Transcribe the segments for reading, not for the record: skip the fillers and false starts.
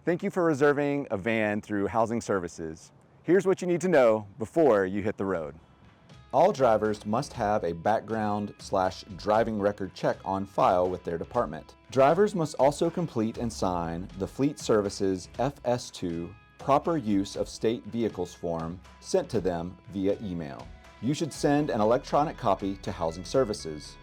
Thank you for reserving a van through Housing Services. Here's what you need to know before you hit the road. All drivers must have a background/driving record check on file with their department. Drivers must also complete and sign the Fleet Services FS2 Proper Use of State Vehicles form sent to them via email. You should send an electronic copy to Housing Services.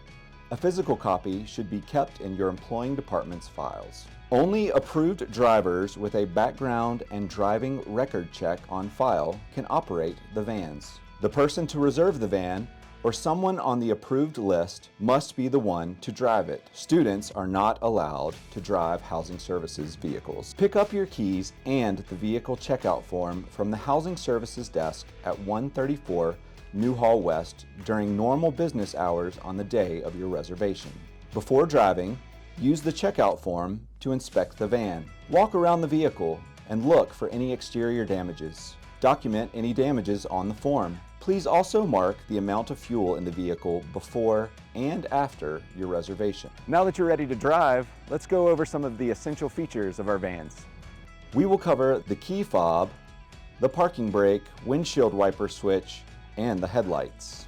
A physical copy should be kept in your employing department's files. Only approved drivers with a background and driving record check on file can operate the vans. The person to reserve the van or someone on the approved list must be the one to drive it. Students are not allowed to drive Housing Services vehicles. Pick up your keys and the vehicle checkout form from the Housing Services desk at 134 Newhall West during normal business hours on the day of your reservation. Before driving, use the checkout form to inspect the van. Walk around the vehicle and look for any exterior damages. Document any damages on the form. Please also mark the amount of fuel in the vehicle before and after your reservation. Now that you're ready to drive, let's go over some of the essential features of our vans. We will cover the key fob, the parking brake, windshield wiper switch, and the headlights.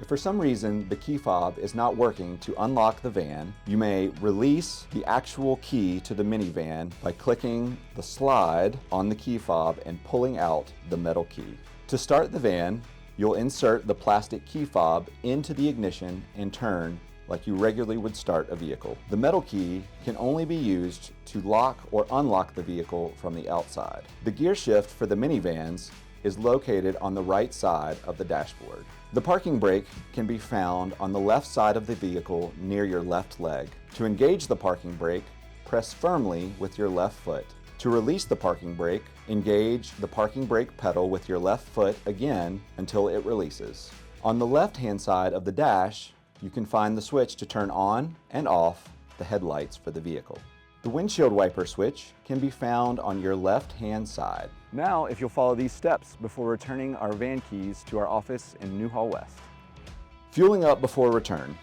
If for some reason the key fob is not working to unlock the van, you may release the actual key to the minivan by clicking the slide on the key fob and pulling out the metal key. To start the van, you'll insert the plastic key fob into the ignition and turn like you regularly would start a vehicle. The metal key can only be used to lock or unlock the vehicle from the outside. The gear shift for the minivans is located on the right side of the dashboard. The parking brake can be found on the left side of the vehicle near your left leg. To engage the parking brake, press firmly with your left foot. To release the parking brake, engage the parking brake pedal with your left foot again until it releases. On the left-hand side of the dash, you can find the switch to turn on and off the headlights for the vehicle. The windshield wiper switch can be found on your left-hand side. Now, if you'll follow these steps before returning our van keys to our office in Newhall West. Fueling up before return.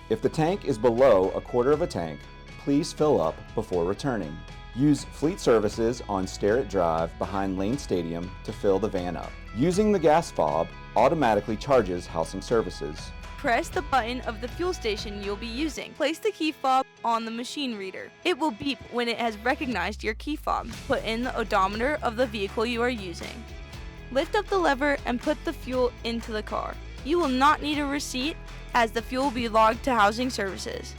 If the tank is below a quarter of a tank, please fill up before returning. Use Fleet Services on Starrett Drive behind Lane Stadium to fill the van up. Using the gas fob automatically charges Housing Services. Press the button of the fuel station you'll be using. Place the key fob on the machine reader. It will beep when it has recognized your key fob. Put in the odometer of the vehicle you are using. Lift up the lever and put the fuel into the car. You will not need a receipt as the fuel will be logged to Housing Services.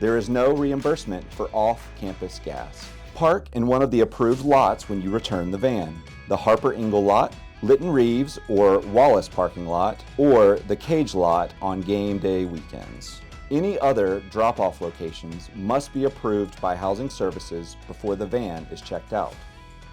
There is no reimbursement for off-campus gas. Park in one of the approved lots when you return the van. The Harper Ingle lot, Lytton Reeves or Wallace parking lot, or the Cage lot on game day weekends. Any other drop-off locations must be approved by Housing Services before the van is checked out.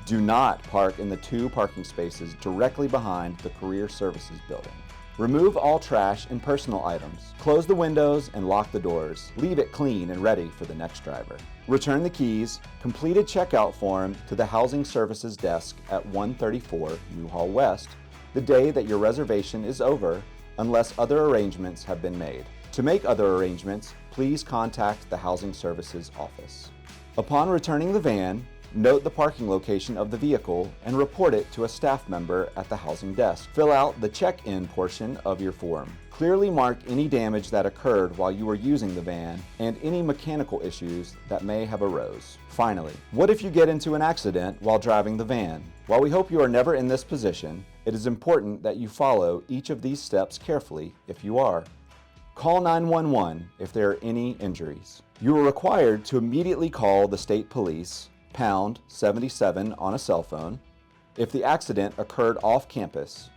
Do not park in the 2 parking spaces directly behind the Career Services building. Remove all trash and personal items. Close the windows and lock the doors. Leave it clean and ready for the next driver. Return the keys, complete a checkout form to the Housing Services desk at 134 Newhall West the day that your reservation is over unless other arrangements have been made. To make other arrangements, please contact the Housing Services office. Upon returning the van, note the parking location of the vehicle and report it to a staff member at the housing desk. Fill out the check-in portion of your form. Clearly mark any damage that occurred while you were using the van and any mechanical issues that may have arose. Finally, what if you get into an accident while driving the van? While we hope you are never in this position, it is important that you follow each of these steps carefully if you are. Call 911 if there are any injuries. You are required to immediately call the state police, pound 77 on a cell phone, if the accident occurred off campus,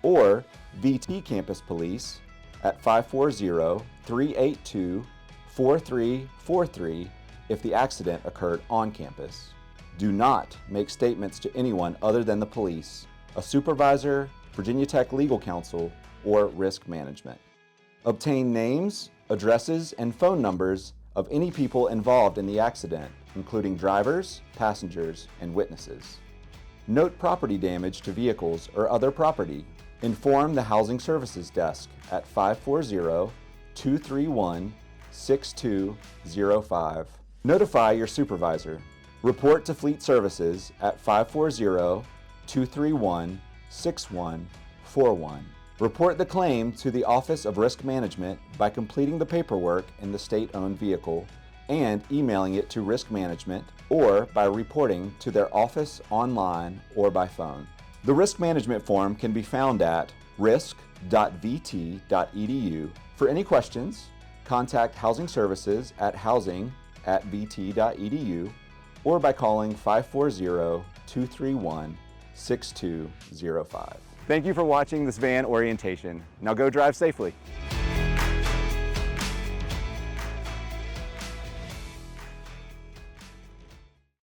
or VT Campus Police at 540-382-4343 if the accident occurred on campus. Do not make statements to anyone other than the police, a supervisor, Virginia Tech Legal Counsel, or risk management. Obtain names, addresses, and phone numbers of any people involved in the accident, including drivers, passengers, and witnesses. Note property damage to vehicles or other property. Inform the Housing Services desk at 540-231-6205. Notify your supervisor. Report to Fleet Services at 540-231-6141. Report the claim to the Office of Risk Management by completing the paperwork in the state-owned vehicle and emailing it to Risk Management, or by reporting to their office online or by phone. The Risk Management form can be found at risk.vt.edu. For any questions, contact Housing Services at housing@vt.edu or by calling 540-231-6205. Thank you for watching this van orientation. Now go drive safely.